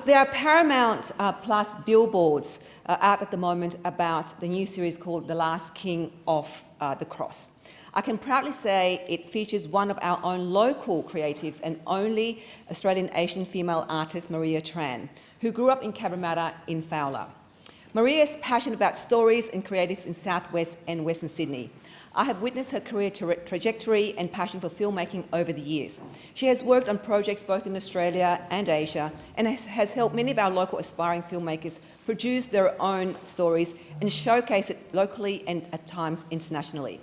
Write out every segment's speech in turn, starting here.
There are Paramount Plus billboards out at the moment about the new series called The Last King of the Cross. I can proudly say it features one of our own local creatives and only Australian Asian female artist, Maria Tran, who grew up in Cabramatta in Fowler. Maria is passionate about stories and creatives in Southwest and Western Sydney. I have witnessed her career trajectory and passion for filmmaking over the years. She has worked on projects both in Australia and Asia and has helped many of our local aspiring filmmakers produce their own stories and showcase it locally and at times internationally.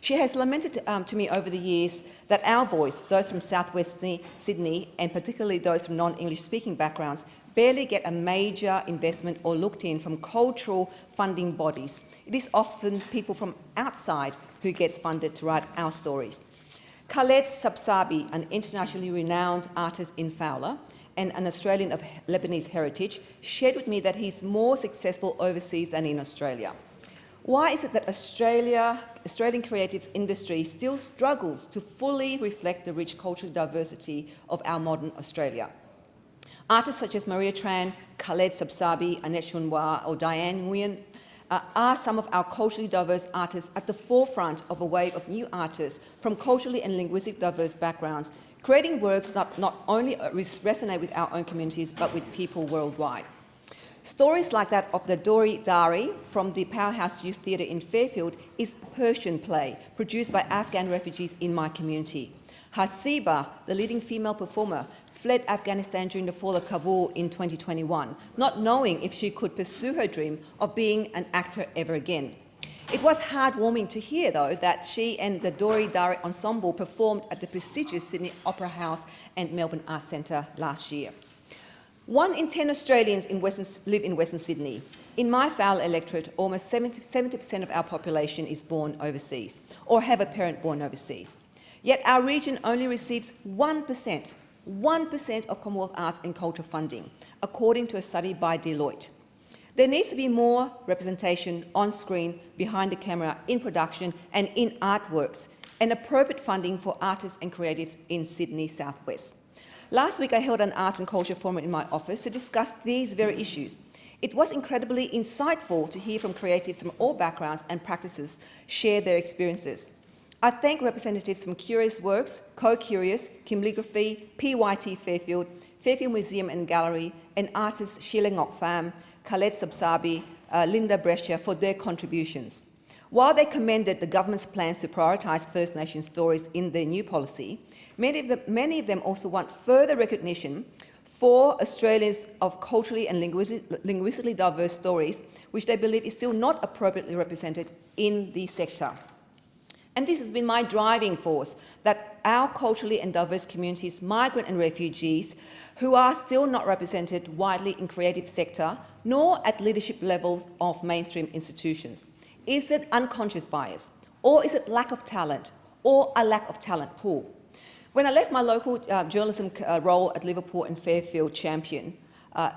She has lamented to me over the years that our voice, those from Southwest Sydney and particularly those from non-English speaking backgrounds, barely get a major investment or looked in from cultural funding bodies. It is often people from outside who gets funded to write our stories. Khaled Sabsabi, an internationally renowned artist in Fowler and an Australian of Lebanese heritage, shared with me that he's more successful overseas than in Australia. Why is it that Australian creative industry still struggles to fully reflect the rich cultural diversity of our modern Australia? Artists such as Maria Tran, Khaled Sabsabi, Annette Chunwa or Diane Nguyen are some of our culturally diverse artists at the forefront of a wave of new artists from culturally and linguistically diverse backgrounds, creating works that not only resonate with our own communities but with people worldwide. Stories like that of the Dori Dari from the Powerhouse Youth Theatre in Fairfield is Persian play produced by Afghan refugees in my community. Hasiba, the leading female performer, fled Afghanistan during the fall of Kabul in 2021, not knowing if she could pursue her dream of being an actor ever again. It was heartwarming to hear, though, that she and the Dori Dari Ensemble performed at the prestigious Sydney Opera House and Melbourne Arts Centre last year. 1 in 10 Australians live in Western Sydney. In my Fowler electorate, almost 70% of our population is born overseas or have a parent born overseas. Yet our region only receives 1% of Commonwealth Arts and Culture funding, according to a study by Deloitte. There needs to be more representation on screen, behind the camera, in production and in artworks, and appropriate funding for artists and creatives in Sydney Southwest. Last week I held an Arts and Culture Forum in my office to discuss these very issues. It was incredibly insightful to hear from creatives from all backgrounds and practices share their experiences. I thank representatives from Curious Works, Co-Curious, Kimligraphy, PYT Fairfield, Fairfield Museum and Gallery, and artists Sheila Ngok Pham, Khaled Sabsabi, Linda Brescia for their contributions. While they commended the government's plans to prioritise First Nation stories in their new policy, many of them also want further recognition for Australians of culturally and linguistically diverse stories, which they believe is still not appropriately represented in the sector. And this has been my driving force, that our culturally and diverse communities, migrant and refugees, who are still not represented widely in creative sector, nor at leadership levels of mainstream institutions. Is it unconscious bias? Or is it lack of talent? Or a lack of talent pool? When I left my local journalism role at Liverpool and Fairfield Champion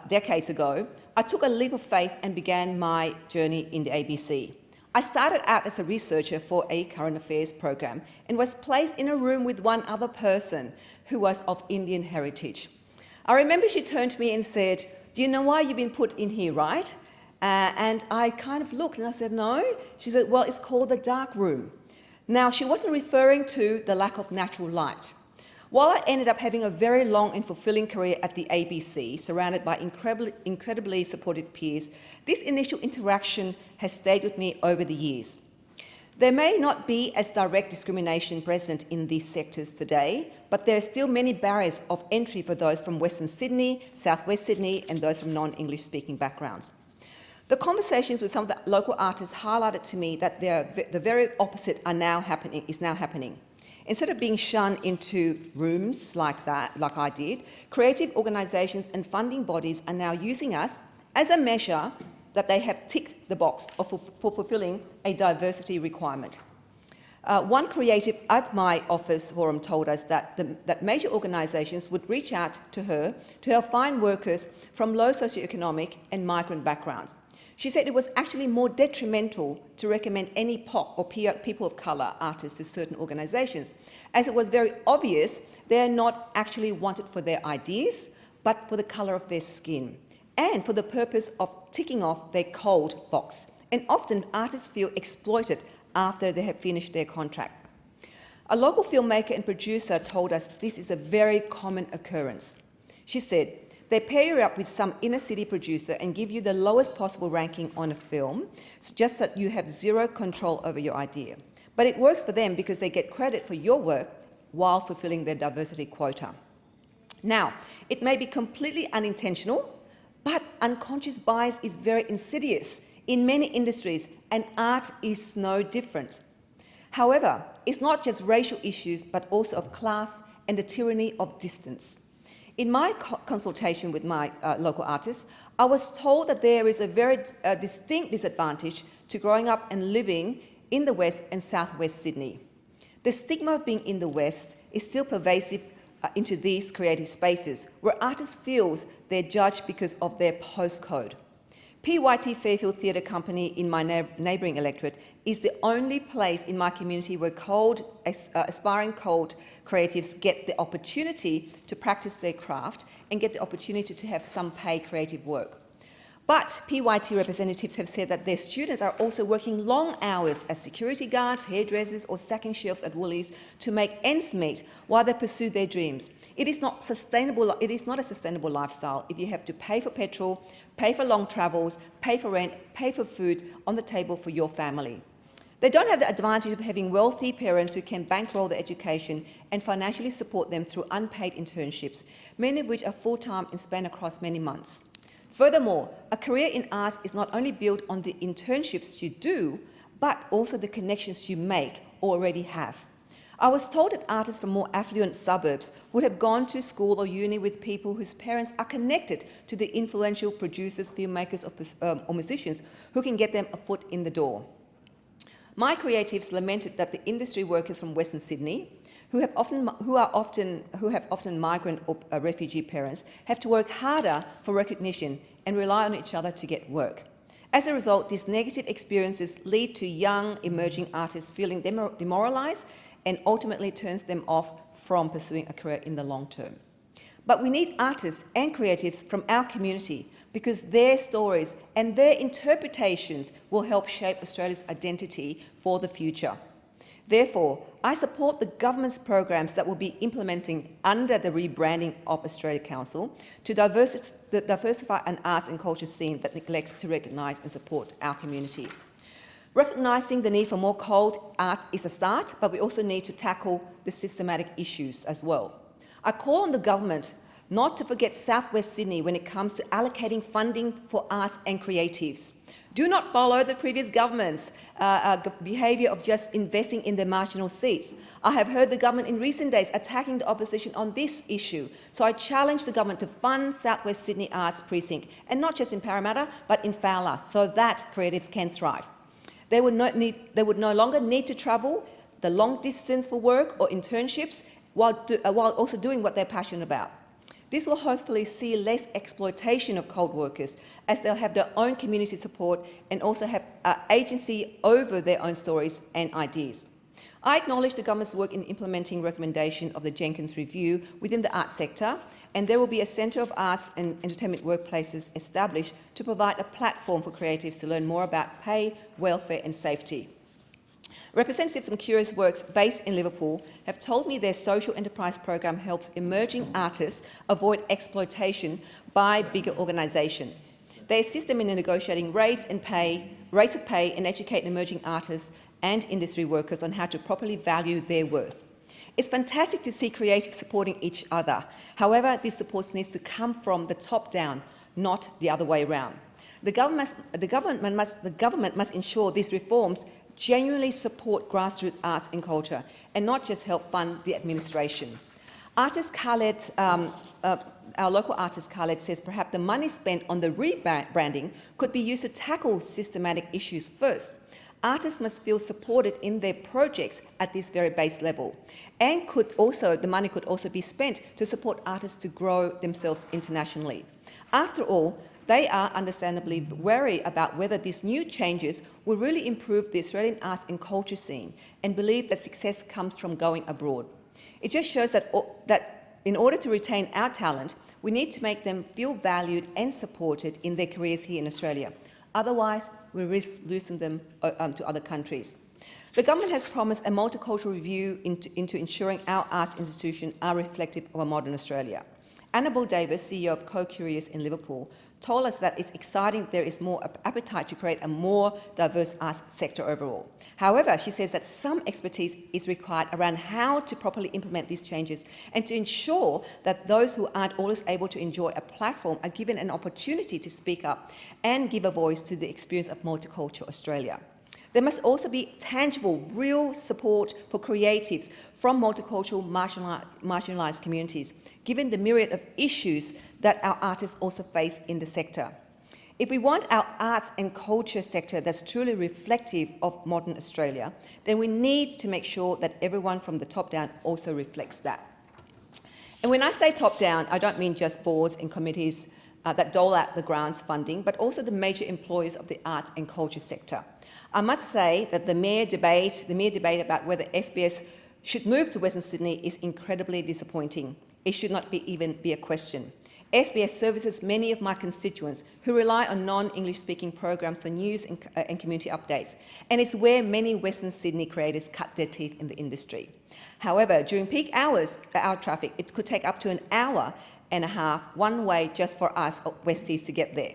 decades ago, I took a leap of faith and began my journey in the ABC. I started out as a researcher for a current affairs program and was placed in a room with one other person who was of Indian heritage. I remember she turned to me and said, "Do you know why you've been put in here, right?" And I kind of looked and I said, "No." She said, "Well, it's called the dark room." Now, she wasn't referring to the lack of natural light. While I ended up having a very long and fulfilling career at the ABC, surrounded by incredibly supportive peers, this initial interaction has stayed with me over the years. There may not be as direct discrimination present in these sectors today, but there are still many barriers of entry for those from Western Sydney, Southwest Sydney, and those from non-English speaking backgrounds. The conversations with some of the local artists highlighted to me that the very opposite is now happening. Instead of being shunned into rooms like I did, creative organisations and funding bodies are now using us as a measure that they have ticked the box for fulfilling a diversity requirement. One creative at my office forum told us that major organisations would reach out to her to help find workers from low socioeconomic and migrant backgrounds. She said it was actually more detrimental to recommend any POC or people of colour artists to certain organisations, as it was very obvious they are not actually wanted for their ideas, but for the colour of their skin and for the purpose of ticking off their cold box. And often artists feel exploited after they have finished their contract. A local filmmaker and producer told us this is a very common occurrence. She said, they pair you up with some inner city producer and give you the lowest possible ranking on a film, just that you have zero control over your idea. But it works for them because they get credit for your work while fulfilling their diversity quota. Now, it may be completely unintentional, but unconscious bias is very insidious in many industries, and art is no different. However, it's not just racial issues, but also of class and the tyranny of distance. In my consultation with my local artists, I was told that there is a very distinct disadvantage to growing up and living in the West and Southwest Sydney. The stigma of being in the West is still pervasive into these creative spaces, where artists feel they're judged because of their postcode. PYT Fairfield Theatre Company in my neighbouring electorate is the only place in my community where aspiring cold creatives get the opportunity to practice their craft and get the opportunity to have some paid creative work. But PYT representatives have said that their students are also working long hours as security guards, hairdressers, or stacking shelves at Woolies to make ends meet while they pursue their dreams. It is not sustainable. It is not a sustainable lifestyle if you have to pay for petrol, pay for long travels, pay for rent, pay for food on the table for your family. They don't have the advantage of having wealthy parents who can bankroll their education and financially support them through unpaid internships, many of which are full-time and span across many months. Furthermore, a career in arts is not only built on the internships you do, but also the connections you make or already have. I was told that artists from more affluent suburbs would have gone to school or uni with people whose parents are connected to the influential producers, filmmakers, or musicians who can get them a foot in the door. My creatives lamented that the industry workers from Western Sydney, who have often migrant or refugee parents, have to work harder for recognition and rely on each other to get work. As a result, these negative experiences lead to young emerging artists feeling demoralised and ultimately turns them off from pursuing a career in the long term. But we need artists and creatives from our community because their stories and their interpretations will help shape Australia's identity for the future. Therefore, I support the government's programs that will be implementing under the rebranding of Australia Council to diversify an arts and culture scene that neglects to recognise and support our community. Recognising the need for more cold arts is a start, but we also need to tackle the systematic issues as well. I call on the government not to forget Southwest Sydney when it comes to allocating funding for arts and creatives. Do not follow the previous government's behaviour of just investing in the marginal seats. I have heard the government in recent days attacking the opposition on this issue, so I challenge the government to fund Southwest Sydney Arts Precinct, and not just in Parramatta, but in Fowler, so that creatives can thrive. They would no longer need to travel the long distance for work or internships while also doing what they're passionate about. This will hopefully see less exploitation of cold workers, as they'll have their own community support and also have agency over their own stories and ideas. I acknowledge the government's work in implementing recommendation of the Jenkins Review within the arts sector, and there will be a Centre of Arts and Entertainment Workplaces established to provide a platform for creatives to learn more about pay, welfare and safety. Representatives from Curious Works based in Liverpool have told me their social enterprise program helps emerging artists avoid exploitation by bigger organisations. They assist them in negotiating rates of pay and educate emerging artists and industry workers on how to properly value their worth. It's fantastic to see creatives supporting each other. However, this support needs to come from the top down, not the other way around. The government must ensure these reforms genuinely support grassroots arts and culture and not just help fund the administration. Artist Khaled, our local artist Khaled says perhaps the money spent on the rebranding could be used to tackle systematic issues first. Artists must feel supported in their projects at this very base level, and the money could also be spent to support artists to grow themselves internationally. After all, they are understandably wary about whether these new changes will really improve the Australian arts and culture scene, and believe that success comes from going abroad. It just shows that in order to retain our talent, We need to make them feel valued and supported in their careers here in Australia. Otherwise, we risk losing them to other countries. The government has promised a multicultural review into ensuring our arts institutions are reflective of a modern Australia. Annabel Davis, CEO of Co-Curious in Liverpool, told us that it's exciting there is more appetite to create a more diverse arts sector overall. However, she says that some expertise is required around how to properly implement these changes and to ensure that those who aren't always able to enjoy a platform are given an opportunity to speak up and give a voice to the experience of multicultural Australia. There must also be tangible, real support for creatives from multicultural marginalised communities, given the myriad of issues that our artists also face in the sector. If we want our arts and culture sector that's truly reflective of modern Australia, then we need to make sure that everyone from the top down also reflects that. And when I say top down, I don't mean just boards and committees that dole out the grants funding, but also the major employers of the arts and culture sector. I must say that the mere debate about whether SBS should move to Western Sydney is incredibly disappointing. It should not even be a question. SBS services many of my constituents who rely on non-English speaking programs for news and community updates, and it's where many Western Sydney creators cut their teeth in the industry. However, during peak hours, our traffic, it could take up to an hour and a half one way just for us Westies to get there.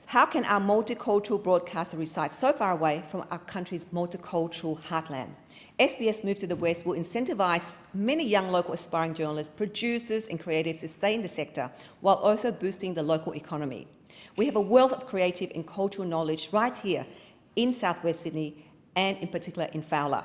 How can our multicultural broadcaster reside so far away from our country's multicultural heartland? SBS Move to the West will incentivise many young local aspiring journalists, producers and creatives to stay in the sector while also boosting the local economy. We have a wealth of creative and cultural knowledge right here in southwest Sydney and in particular in Fowler.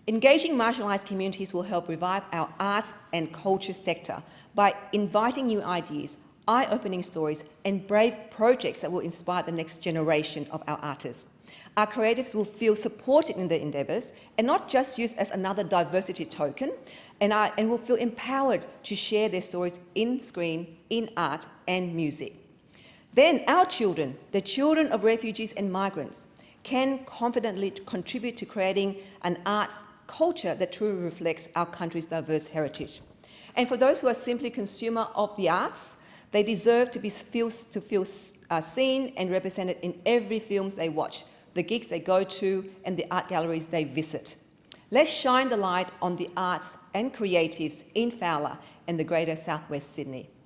Engaging marginalised communities will help revive our arts and culture sector by inviting new ideas, eye-opening stories and brave projects that will inspire the next generation of our artists. Our creatives will feel supported in their endeavours and not just used as another diversity token, and will feel empowered to share their stories in screen, in art and music. Then our children, the children of refugees and migrants, can confidently contribute to creating an arts culture that truly reflects our country's diverse heritage. And for those who are simply consumer of the arts, they deserve to feel seen and represented in every film they watch, the gigs they go to and the art galleries they visit. Let's shine the light on the arts and creatives in Fowler and the greater southwest Sydney.